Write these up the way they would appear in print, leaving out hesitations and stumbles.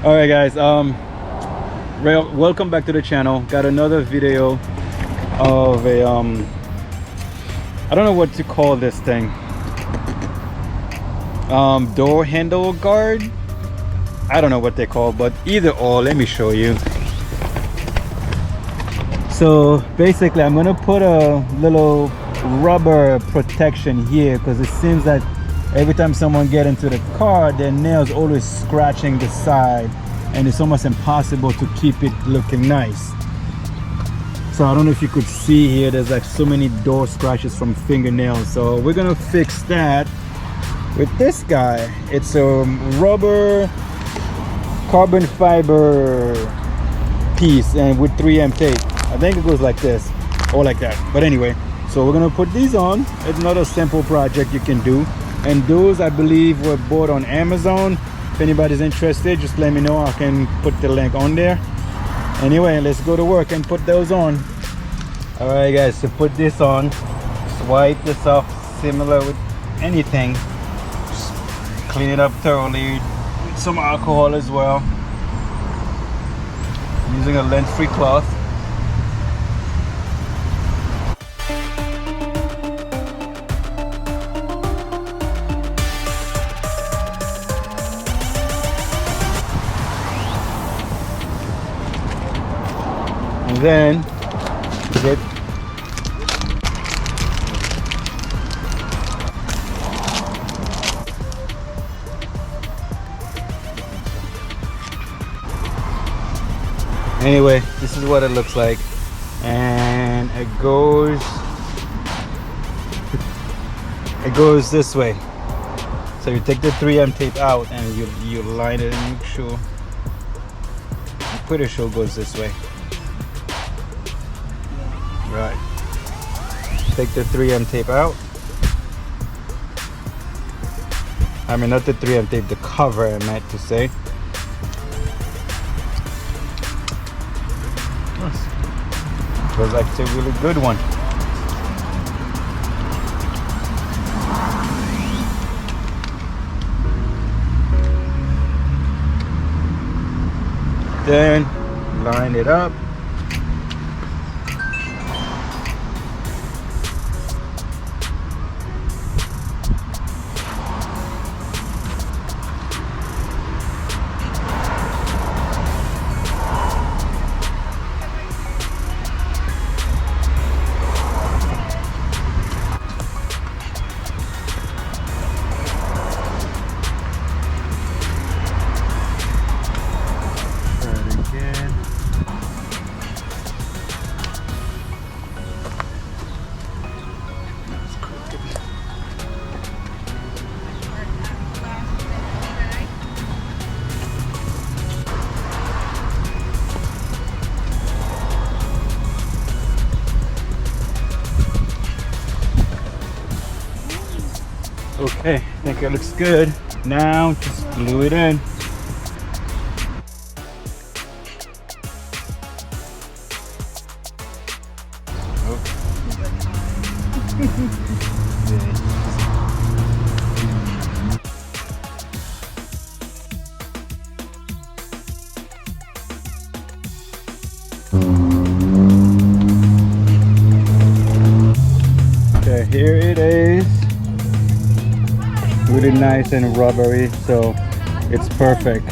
All right, guys. Welcome back to the channel. Got another video of a I don't know what to call this thing. Door handle guard. I don't know what they call, but either or. Let me show you. So basically, I'm gonna put a little rubber protection here because it seems that every time someone get into the car, their nails always scratching the side, and it's almost impossible to keep it looking nice. So I don't know if you could see here, there's like so many door scratches from fingernails. So we're gonna fix that with this guy. It's a rubber carbon fiber piece and with 3M tape. I think it goes like this or like that, but anyway, so we're gonna put these on. It's not a simple project you can do, and those I believe were bought on Amazon. If anybody's interested, just let me know. I can put the link on there. Anyway, let's go to work and put those on. All right, guys, to put this on, just wipe this off similar with anything. Just clean it up thoroughly with some alcohol as well. I'm using a lint-free cloth. And then get anyway, this is what it looks like, and it goes this way. So you take the 3M tape out and you line it and make sure. I'm pretty sure it goes this way. Right. Take the 3M tape out. I mean, not the 3M tape, the cover I meant to say. It was actually a really good one. Then line it up. Okay, I think it looks good. Now just glue it in. Okay, here it is. Really nice and rubbery, so it's perfect.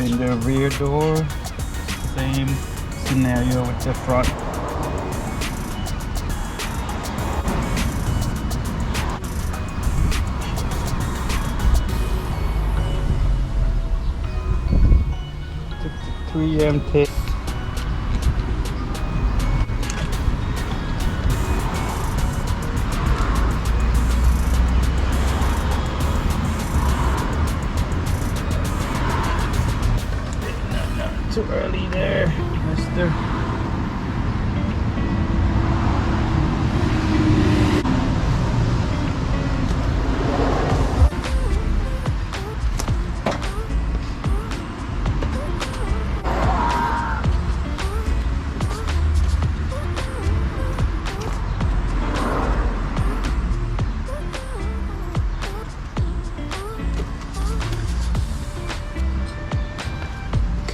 In the rear door, same scenario with the front. Took the 3M tape. Too early there, mister.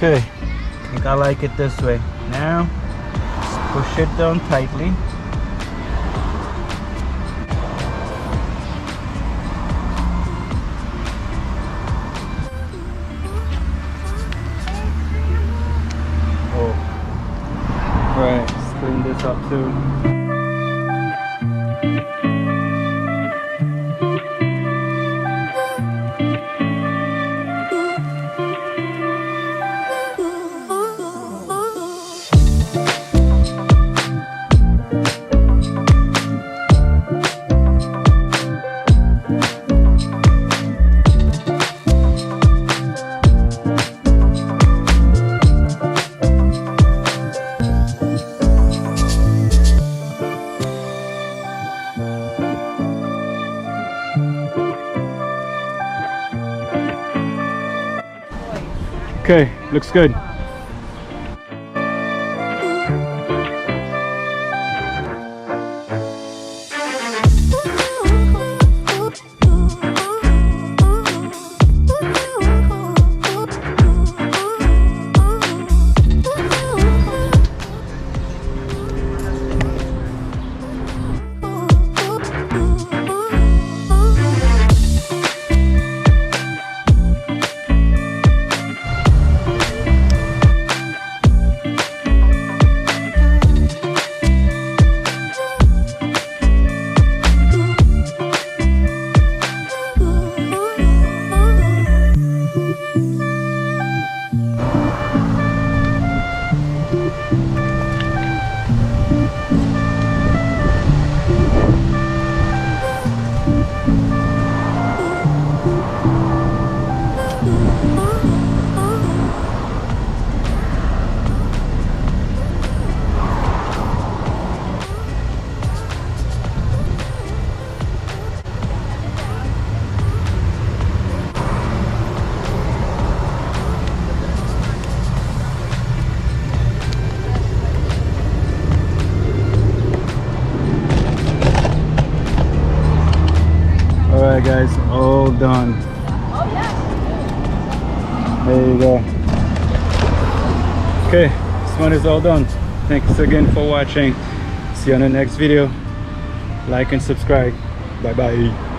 Okay, I think I like it this way. Now, just push it down tightly. Oh, right, let's clean this up too. Okay, looks good. Alright guys, all done. There you go. Okay, this one is all done. Thanks again for watching. See you on the next video. Like and subscribe. Bye bye.